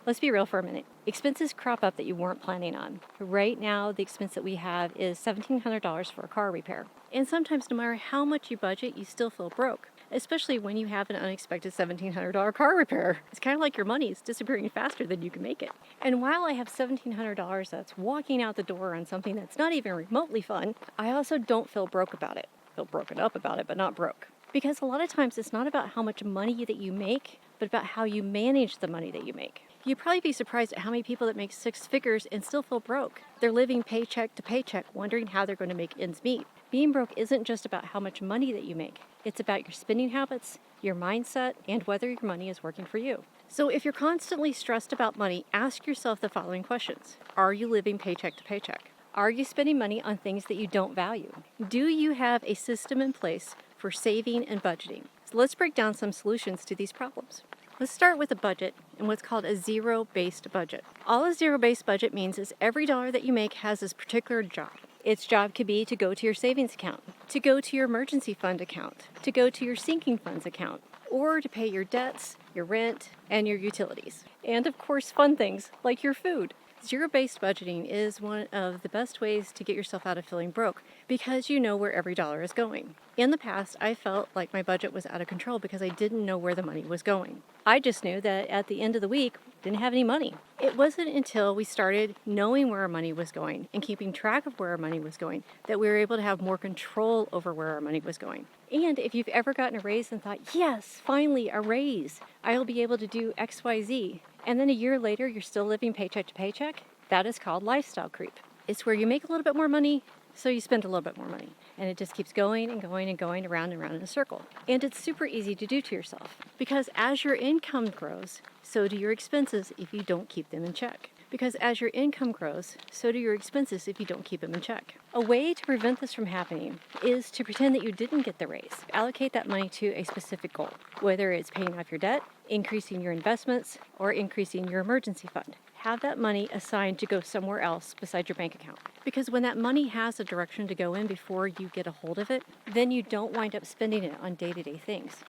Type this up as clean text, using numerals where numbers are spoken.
Let's be real for a minute. Expenses crop up that you weren't planning on. Right now, the expense that we have is $1,700 for a car repair. And sometimes, no matter how much you budget, you still feel broke, especially when you have an unexpected $1,700 car repair. It's kind of like your money is disappearing faster than you can make it. And while I have $1,700 that's walking out the door on something that's not even remotely fun, I also don't feel broke about it. I feel broken up about it, but not broke. Because a lot of times it's not about how much money that you make, but about how you manage the money that you make. You'd probably be surprised at how many people that make six figures and still feel broke. They're living paycheck to paycheck, wondering how they're going to make ends meet. Being broke isn't just about how much money that you make. It's about your spending habits, your mindset, and whether your money is working for you. So if you're constantly stressed about money, ask yourself the following questions. Are you living paycheck to paycheck? Are you spending money on things that you don't value? Do you have a system in place for saving and budgeting? So let's break down some solutions to these problems. Let's start with a budget and what's called a zero-based budget. All a zero-based budget means is every dollar that you make has this particular job. Its job could be to go to your savings account, to go to your emergency fund account, to go to your sinking funds account, or to pay your debts, your rent, and your utilities. And of course, fun things like your food. Zero-based budgeting is one of the best ways to get yourself out of feeling broke because you know where every dollar is going. In the past, I felt like my budget was out of control because I didn't know where the money was going. I just knew that at the end of the week, didn't have any money. It wasn't until we started knowing where our money was going and keeping track of where our money was going that we were able to have more control over where our money was going. And if you've ever gotten a raise and thought, yes, finally a raise, I'll be able to do X, Y, Z, and then a year later you're still living paycheck to paycheck, that is called lifestyle creep. It's where you make a little bit more money, so you spend a little bit more money. And it just keeps going and going and going around and around in a circle. And it's super easy to do to yourself because as your income grows, so do your expenses if you don't keep them in check. Because as your income grows, so do your expenses if you don't keep them in check. A way to prevent this from happening is to pretend that you didn't get the raise. Allocate that money to a specific goal, whether it's paying off your debt, increasing your investments, or increasing your emergency fund. Have that money assigned to go somewhere else besides your bank account. Because when that money has a direction to go in before you get a hold of it, then you don't wind up spending it on day-to-day things.